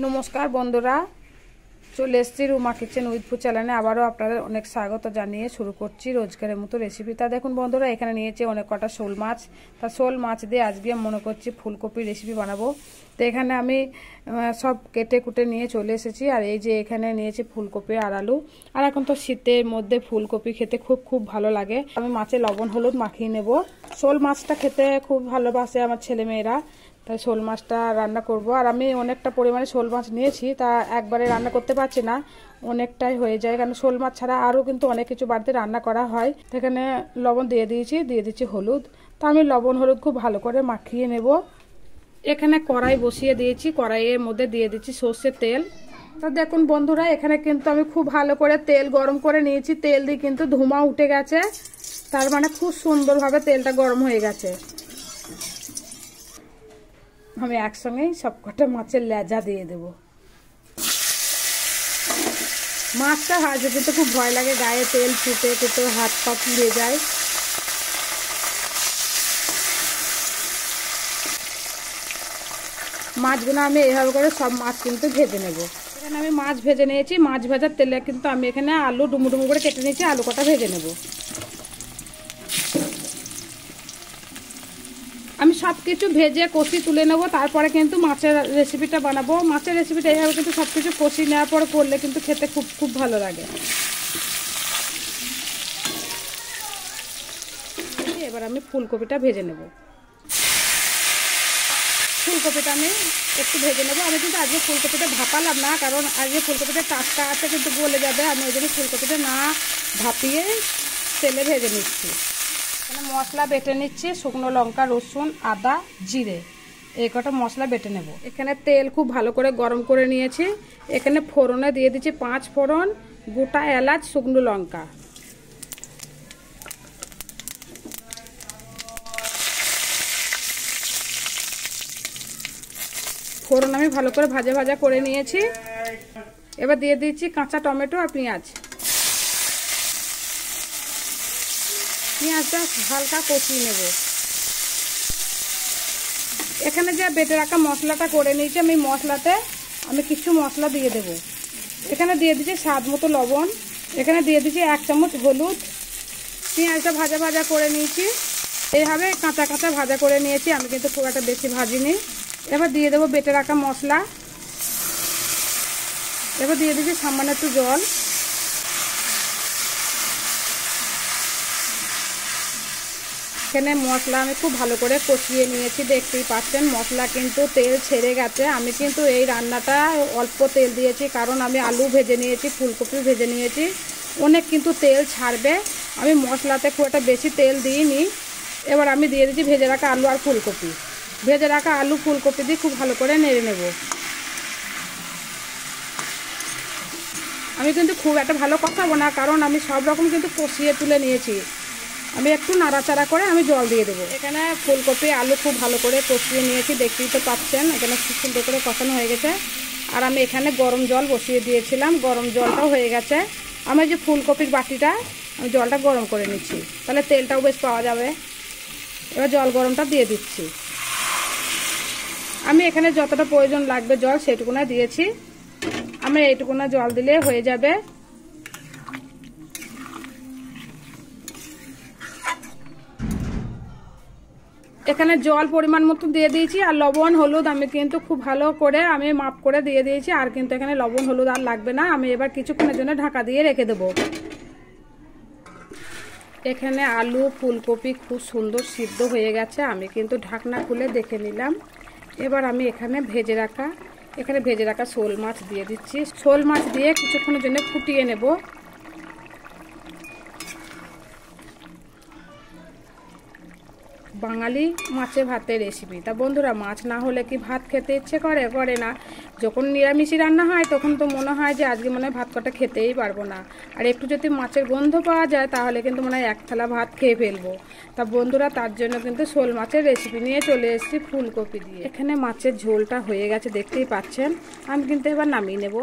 নমস্কার বন্ধুরা, চলে এসেছি রুমা কিচেন উইথ ফুড চ্যানেলে। আবারও আপনাদের অনেক স্বাগত জানিয়ে শুরু করছি রোজগারের মতো রেসিপি। তা দেখুন বন্ধুরা, এখানে নিয়েছি অনেক কটা শোল মাছ। তা শোল মাছ দিয়ে আজকে মনে করছি ফুলকপির রেসিপি বানাবো। তো এখানে আমি সব কেটে কুটে নিয়ে চলে এসেছি। আর এই যে এখানে নিয়েছি ফুলকপি আর আলু। আর এখন তো শীতের মধ্যে ফুলকপি খেতে খুব ভালো লাগে। আমি মাছে লবণ হলুদ মাখিয়ে নেব। শোল মাছটা খেতে খুব ভালোবাসে আমার ছেলেমেয়েরা, তাই শোল মাছটা রান্না করব। আর আমি অনেকটা পরিমাণে শোল মাছ নিয়েছি, তা একবারে রান্না করতে পারছি না, অনেকটাই হয়ে যায়। কারণ শোল মাছ ছাড়া আরও কিন্তু অনেক কিছু বাড়িতে রান্না করা হয়। এখানে লবণ দিয়ে দিচ্ছি হলুদ। তা আমি লবণ হলুদ খুব ভালো করে মাখিয়ে নেব। এখানে কড়াই বসিয়ে দিয়েছি, কড়াইয়ের মধ্যে দিয়ে দিচ্ছি সর্ষের তেল। তো দেখুন বন্ধুরা, এখানে কিন্তু আমি খুব ভালো করে তেল গরম করে নিয়েছি। তেল দিয়ে কিন্তু ধোঁয়া উঠে গেছে, তার মানে খুব সুন্দরভাবে তেলটা গরম হয়ে গেছে। আমি একসঙ্গেই সবকটা মাছের লেজা দিয়ে দেব। মাছটা ভাজতে কিন্তু খুব ভয় লাগে, গায়ে তেল ছুটে কিন্তু হাত পা পুড়ে যায়। মাছগুলো আমি এইভাবে করে সব মাছ কিন্তু ভেজে নেব। এখানে আমি মাছ ভেজে নিয়েছি। মাছ ভাজার তেলে কিন্তু আমি এখানে আলু ডুমো ডুমো করে কেটে নিয়েছি, আলু কটা ভেজে নেব। আমি সব কিছু ভেজে কষি তুলে নেব, তারপরে কিন্তু মাছের রেসিপিটা বানাবো। মাছের রেসিপিটা এইভাবে কিন্তু সব কিছু কষি নেওয়ার পর করলে কিন্তু খেতে খুব ভালো লাগে। এবার আমি ফুলকপিটা ভেজে নেব। ফুলকপিটা আমি একটু ভেজে নেব। আমি কিন্তু আজকে ফুলকপিটা ভাপালাম না, কারণ আজকে ফুলকপিটা টাটকা আছে, কিন্তু গলে যাবে। আমি ওই জন্য ফুলকপিটা না ভাপিয়ে তেলে ভেজে নিচ্ছি। এখানে মশলা বেটে নিচ্ছি, শুকনো লঙ্কা, রসুন, আদা, জিরে, এই কটা মশলা বেটে নেব। এখানে তেল খুব ভালো করে গরম করে নিয়েছি। এখানে ফোড়নে দিয়ে দিচ্ছি 5 ফোড়ন, গোটা এলাচ, শুকনো লঙ্কা। ফোড়ন আমি ভালো করে ভাজা করে নিয়েছি। এবার দিয়ে দিচ্ছি কাঁচা টমেটো আর পেঁয়াজটা হালকা কষিয়ে নেব। এখানে যে বেটে রাখা মশলাটা করে নিয়েছি, আমি মশলাতে কিছু মশলা দিয়ে দেব। এখানে দিয়ে দিচ্ছি স্বাদ মতো লবণ। এখানে দিয়ে দিচ্ছি 1 চামচ হলুদ। পেঁয়াজটা ভাজা করে নিয়েছি, এইভাবে কাঁচা ভাজা করে নিয়েছি। আমি কিন্তু খুব একটা বেশি ভাজিনি। এবার দিয়ে দেবো বেটে রাখা মশলা। এবার দিয়ে দিচ্ছি সামান্য একটু জল। এখানে মশলা আমি খুব ভালো করে কষিয়ে নিয়েছি, দেখতেই পাচ্ছেন মশলা কিন্তু তেল ছেড়ে গেছে। আমি কিন্তু এই রান্নাটা অল্প তেল দিয়েছি, কারণ আমি আলু ভেজে নিয়েছি, ফুলকপি ভেজে নিয়েছি, অনেক কিন্তু তেল ছাড়বে। আমি মশলাতে খুব একটা বেশি তেল দিইনি। এবার আমি দিয়ে দিচ্ছি ভেজে রাখা আলু আর ফুলকপি। ভেজে রাখা আলু ফুলকপি দিয়ে খুব ভালো করে নেড়ে নেব। আমি কিন্তু খুব একটা ভালো কষাবো না, কারণ আমি সব রকম কিন্তু কষিয়ে তুলে নিয়েছি। আমি একটু নাড়াচাড়া করে আমি জল দিয়ে দেবো। এখানে ফুলকপি আলু খুব ভালো করে কষিয়ে নিয়েছি, দেখতেই তো পাচ্ছেন। এখানে খুব সুন্দর করে কষানো হয়ে গেছে। আর আমি এখানে গরম জল বসিয়ে দিয়েছিলাম, গরম জলটাও হয়ে গেছে। আমি যে ফুলকপির বাটিটা আমি জলটা গরম করে নিচ্ছি, তাহলে তেলটাও বেশ পাওয়া যাবে। এবার জল গরমটা দিয়ে দিচ্ছি। আমি এখানে যতটা প্রয়োজন লাগবে জল সেটুকুনা দিয়েছি। আমি এইটুকুনা জল দিলে হয়ে যাবে। এখানে জল পরিমাণ মতো দিয়ে দিয়েছি। আর লবণ হলুদ আমি কিন্তু খুব ভালো করে আমি মাপ করে দিয়ে দিয়েছি। আর কিন্তু এখানে লবণ হলুদ আর লাগবে না। আমি এবার কিছুক্ষণের জন্য ঢাকা দিয়ে রেখে দেবো। এখানে আলু ফুলকপি খুব সুন্দর সিদ্ধ হয়ে গেছে। আমি কিন্তু ঢাকনা খুলে দেখে নিলাম। এবার আমি এখানে ভেজে রাখা শোল মাছ দিয়ে দিচ্ছি। শোল মাছ দিয়ে কিছুক্ষণের জন্য ফুটিয়ে নেব। বাঙালি মাছে ভাতের রেসিপি। তা বন্ধুরা, মাছ না হলে কি ভাত খেতে ইচ্ছে করে না। যখন নিরামিষই রান্না হয় তখন তো মনে হয় যে আজকে মনে হয় ভাত কটা খেতেই পারবো না। আর একটু যদি মাছের গন্ধ পাওয়া যায় তাহলে কিন্তু মনে হয় 1 থালা ভাত খেয়ে ফেলবো। তা বন্ধুরা, তার জন্য কিন্তু শোল মাছের রেসিপি নিয়ে চলে এসেছি ফুলকপি দিয়ে। এখানে মাছের ঝোলটা হয়ে গেছে, দেখতেই পাচ্ছেন। আমি কিন্তু এবার নামিয়ে নেব।